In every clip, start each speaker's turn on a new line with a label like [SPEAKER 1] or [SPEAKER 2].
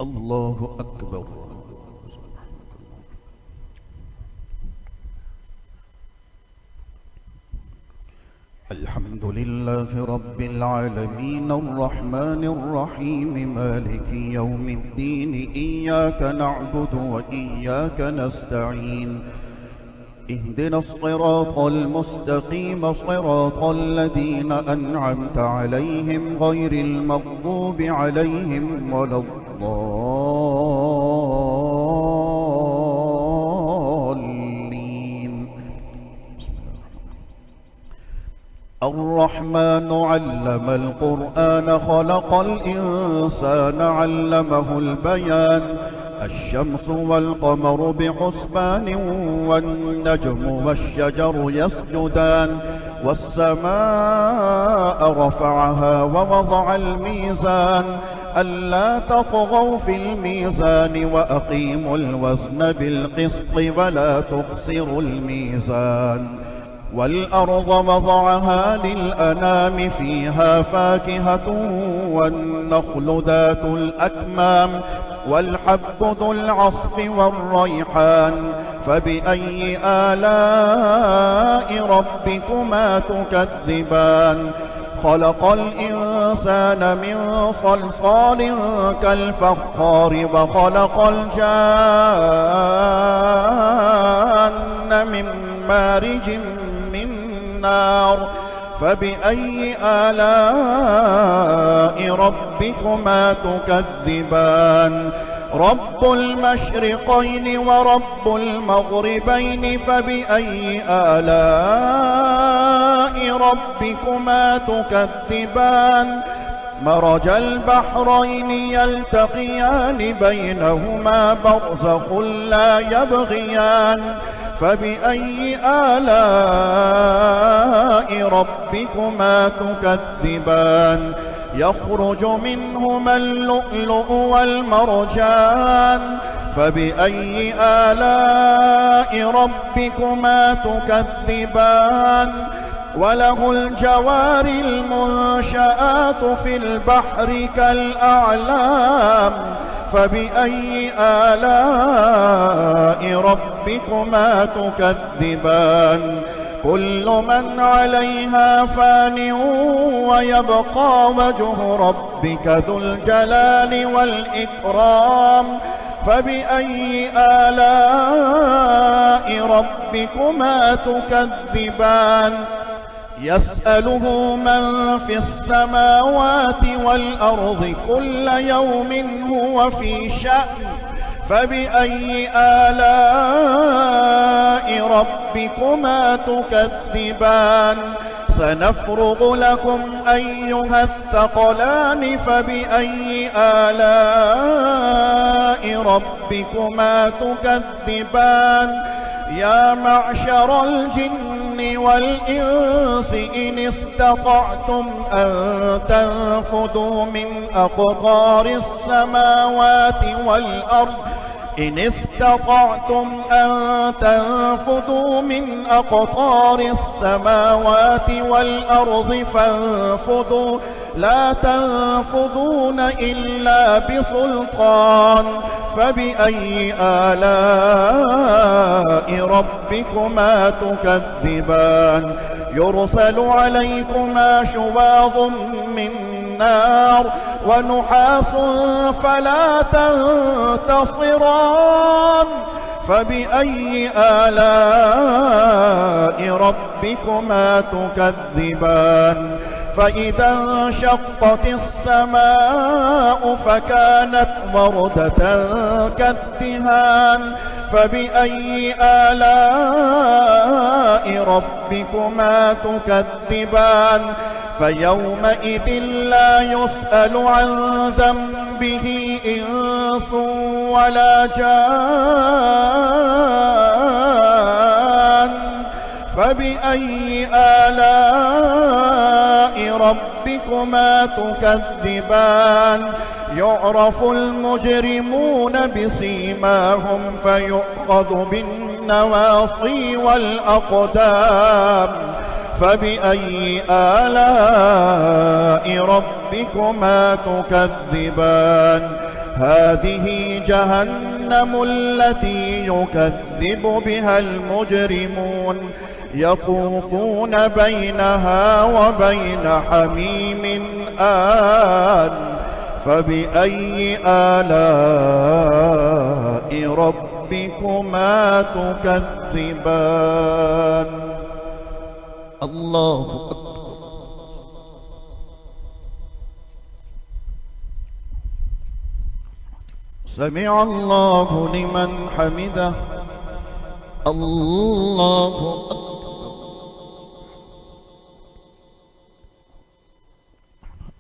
[SPEAKER 1] الله أكبر. الحمد لله رب العالمين الرحمن الرحيم مالك يوم الدين إياك نعبد وإياك نستعين اهدنا الصراط المستقيم صراط الذين أنعمت عليهم غير المغضوب عليهم ولا الضالين. الرحمن علم القرآن خلق الإنسان علمه البيان الشمس والقمر بحسبان والنجم والشجر يسجدان والسماء رفعها ووضع الميزان ألا تطغوا في الميزان وأقيموا الوزن بالقسط ولا تخسروا الميزان والأرض وضعها للأنام فيها فاكهة والنخل ذات الأكمام والحب ذو العصف والريحان فبأي آلاء ربكما تكذبان خلق الإنسان من صلصال كالفخار وخلق الجان من مارج من نار فبأي آلاء ربكما تكذبان رب المشرقين ورب المغربين فبأي آلاء ربكما تكذبان مرج البحرين يلتقيان بينهما برزخ لا يبغيان فبأي آلاء ربكما تكذبان يخرج منهما اللؤلؤ والمرجان فبأي آلاء ربكما تكذبان وله الجوار المنشآت في البحر كالأعلام فبأي آلاء ربكما تكذبان كل من عليها فان ويبقى وجه ربك ذو الجلال والإكرام فبأي آلاء ربكما تكذبان يسأله من في السماوات والأرض كل يوم هو في شأن فبأي آلاء ربكما تكذبان سنفرغ لكم أيها الثقلان فبأي آلاء ربكما تكذبان يا معشر الجن والإنس إن استطعتم أن تنفذوا من أقطار السماوات والأرض إن استطعتم أن تنفذوا من أقطار السماوات والأرض فانفذوا لا تنفذون إلا بسلطان فبأي آلاء ربكما تكذبان يرسل عليكما شواظ من نار ونحاس فلا تنتصران فبأي آلاء ربكما تكذبان فإذا انشقت السماء فكانت وردة كالدهان فبأي آلاء ربكما تكذبان فيومئذ لا يسأل عن ذنبه إنس ولا جان فبأي آلاء ربكما تكذبان يعرف المجرمون بسيماهم فيؤخذ بالنواصي والأقدام فبأي آلاء ربكما تكذبان هذه جهنم التي يكذب بها المجرمون يطوفون بينها وبين حميم آن فبأي آلاء ربكما تكذبان الله أكبر سمع الله لمن حمده الله أكبر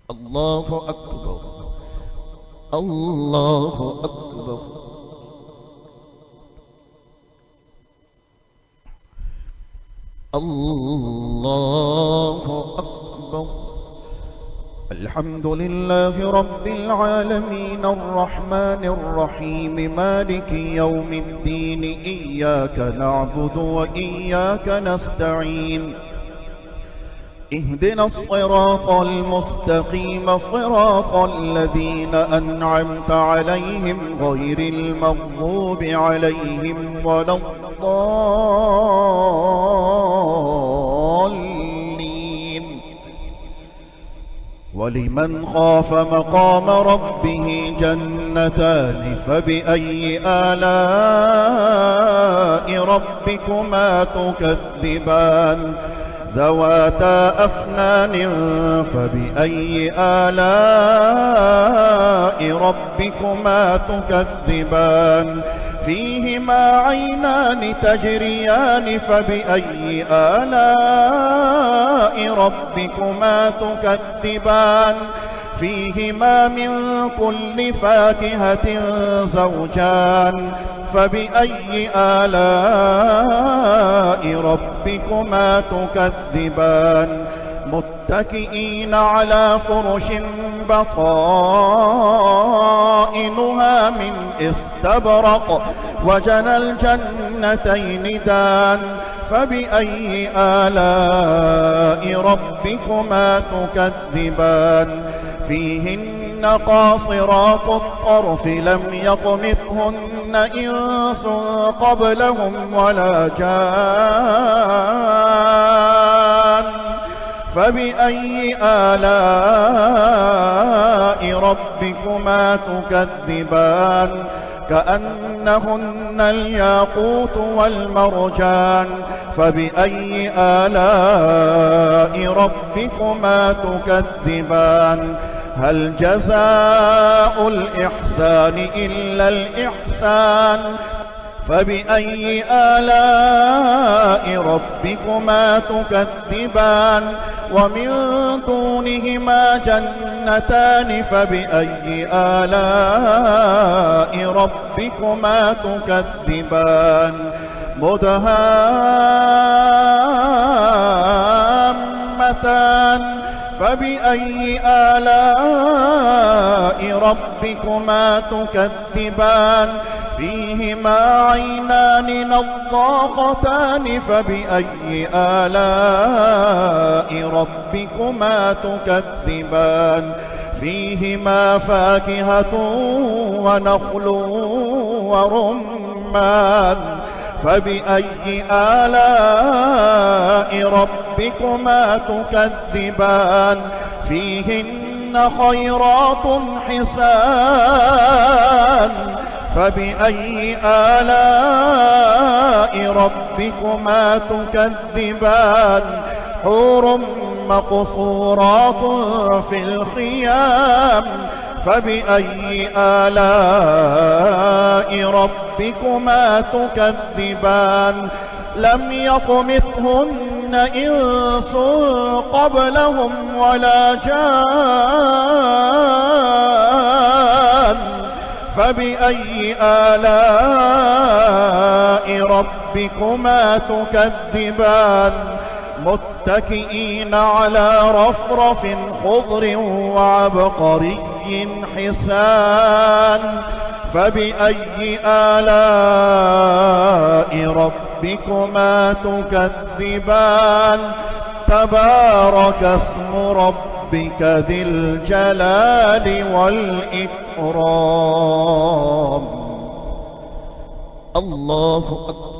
[SPEAKER 1] الله أكبر الله أكبر الله أكبر الحمد لله رب العالمين الرحمن الرحيم مالك يوم الدين إياك نعبد وإياك نستعين اهدنا الصراط المستقيم صراط الذين أنعمت عليهم غير المغضوب عليهم ولا الضالين ولمن خاف مقام ربه جنتان فبأي آلاء ربكما تكذبان ذواتا أفنان فبأي آلاء ربكما تكذبان فيهما عينان تجريان فبأي آلاء ربكما تكذبان فيهما من كل فاكهة زوجان فبأي آلاء ربكما تكذبان متكئين على فرش بطائنها من استبرق وجنى الجنتين دان فبأي آلاء ربكما تكذبان فيهن قاصرات الطرف لم يطمثهن إنس قبلهم ولا جان فبأي آلاء ربكما تكذبان كأنهن الياقوت والمرجان فبأي آلاء ربكما تكذبان هل جزاء الإحسان إلا الإحسان فبأي آلاء ربكما تكذبان ومن دونهما جنتان فبأي آلاء ربكما تكذبان مدهامتان فبأي آلاء ربكما تكذبان فيهما عينان نضاختان فبأي آلاء ربكما تكذبان فيهما فاكهة ونخل ورمان فبأي آلاء ربكما تكذبان فيهن خيرات حسان فبأي آلاء ربكما تكذبان حور مقصورات في الخيام فبأي آلاء ربكما تكذبان لم يطمثهن إنس قبلهم ولا جان فبأي آلاء ربكما تكذبان متكئين على رفرف خضر وعبقري حسان فبأي آلاء ربكما تكذبان تبارك اسم ربك ذي الجلال والإكرام
[SPEAKER 2] الله أكبر.